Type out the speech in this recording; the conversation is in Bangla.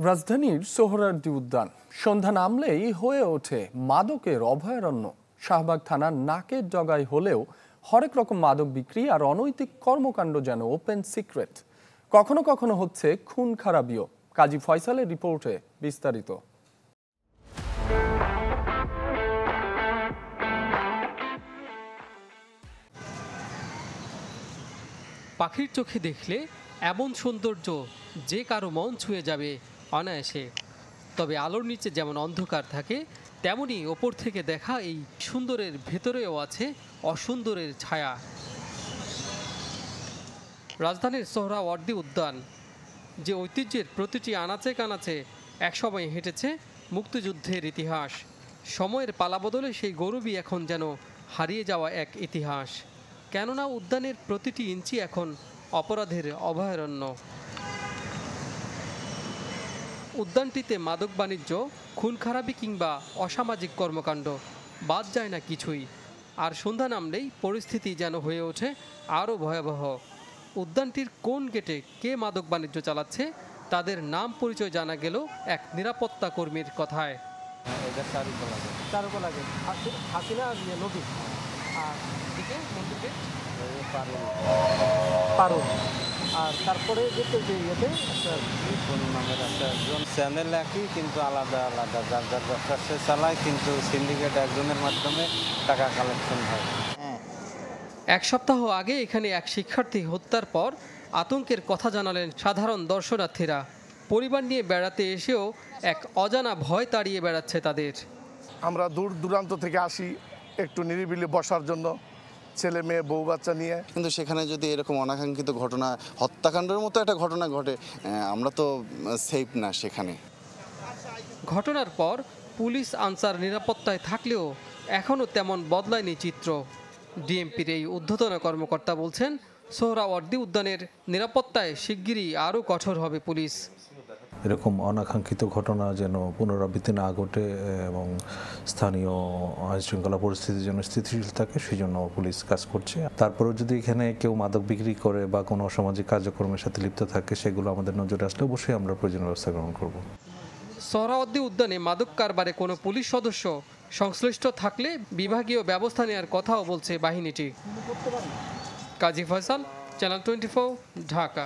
রাজধানীর সোহরাওয়ার্দী উদ্যান সন্ধ্যা নামলেই হয়ে ওঠে মাদকের অভয়ারণ্য। শাহবাগ থানার নাকের ডগায় হলেও হরেক রকম মাদক বিক্রি আর অনৈতিক কর্মকাণ্ড যেন ওপেন সিক্রেট। কখনো কখনো হচ্ছে খুন খারাপিও। কাজী ফয়সালের রিপোর্টে বিস্তারিত। পাখির চোখে দেখলে এমন সৌন্দর্য যে কারো মন ছুঁয়ে যাবে অনায়াসে। তবে আলোর নিচে যেমন অন্ধকার থাকে, তেমনি ওপর থেকে দেখা এই সুন্দরের ভেতরেও আছে অসুন্দরের ছায়া। রাজধানীর সোহরাওয়ার্দী উদ্যান, যে ঐতিহ্যের প্রতিটি আনাচে কানাচে একসময় হেঁটেছে মুক্তিযুদ্ধের ইতিহাস, সময়ের পালাবদলে সেই গৌরবই এখন যেন হারিয়ে যাওয়া এক ইতিহাস। কেননা উদ্যানের প্রতিটি ইঞ্চি এখন অপরাধের অভয়ারণ্য। উদ্যানটিতে মাদক বাণিজ্য, খুন খারাপি কিংবা অসামাজিক কর্মকাণ্ড বাদ যায় না কিছুই। আর সন্ধ্যা নামলেই পরিস্থিতি যেন হয়ে ওঠে আরও ভয়াবহ। উদ্যানটির কোন গেটে কে মাদক বাণিজ্য চালাচ্ছে তাদের নাম পরিচয় জানা গেল এক নিরাপত্তা কর্মীর কথায়। আর তারপরে চ্যানেল একই, কিন্তু আলাদা আলাদা যার যার ব্যবসা সে চালায়, কিন্তু সিন্ডিকেট একজনের মাধ্যমে টাকা কালেকশন হয়। এক সপ্তাহ আগে এখানে এক শিক্ষার্থী হত্যার পর আতঙ্কের কথা জানালেন সাধারণ দর্শনার্থীরা। পরিবার নিয়ে বেড়াতে এসেও এক অজানা ভয় তাড়িয়ে বেড়াচ্ছে তাদের। আমরা দূর দূরান্ত থেকে আসি একটু নিরিবিলি বসার জন্য, ছেলে মেয়ে বউ বাচ্চা নিয়ে, কিন্তু সেখানে যদি এরকম অনাকাঙ্ক্ষিত ঘটনা, হত্যাকাণ্ডের মতো একটা ঘটনা ঘটে, আমরা তো সেফ না সেখানে। ঘটনার পর পুলিশ আনসার নিরাপত্তায় থাকলেও এখনও তেমন বদলায়নি চিত্র। ডিএমপির এই ঊর্ধ্বতন কর্মকর্তা বলছেন, সোহরাওয়ার্দী উদ্যানের নিরাপত্তায় শিগগিরই আরও কঠোর হবে পুলিশ। এরকম অনাকাঙ্ক্ষিত ঘটনা যেন পুনরাবৃত্তি না ঘটে এবং স্থানীয় আইনশৃঙ্খলা পরিস্থিতির জন্য স্থিতিশীল থাকে, সেই জন্য পুলিশ কাজ করছে। তারপরেও যদি এখানে কেউ মাদক বিক্রি করে বা কোনো অসামাজিক কার্যক্রমের সাথে লিপ্ত থাকে, সেগুলো আমাদের নজরে আসলে অবশ্যই আমরা প্রয়োজনীয় ব্যবস্থা গ্রহণ করব। সোহরাওয়ার্দী উদ্যানে মাদক কারবারে কোনো পুলিশ সদস্য সংশ্লিষ্ট থাকলে বিভাগীয় ব্যবস্থা নেওয়ার কথাও বলছে বাহিনীটি। কাজী ফয়সাল, চ্যানেল 24, ঢাকা।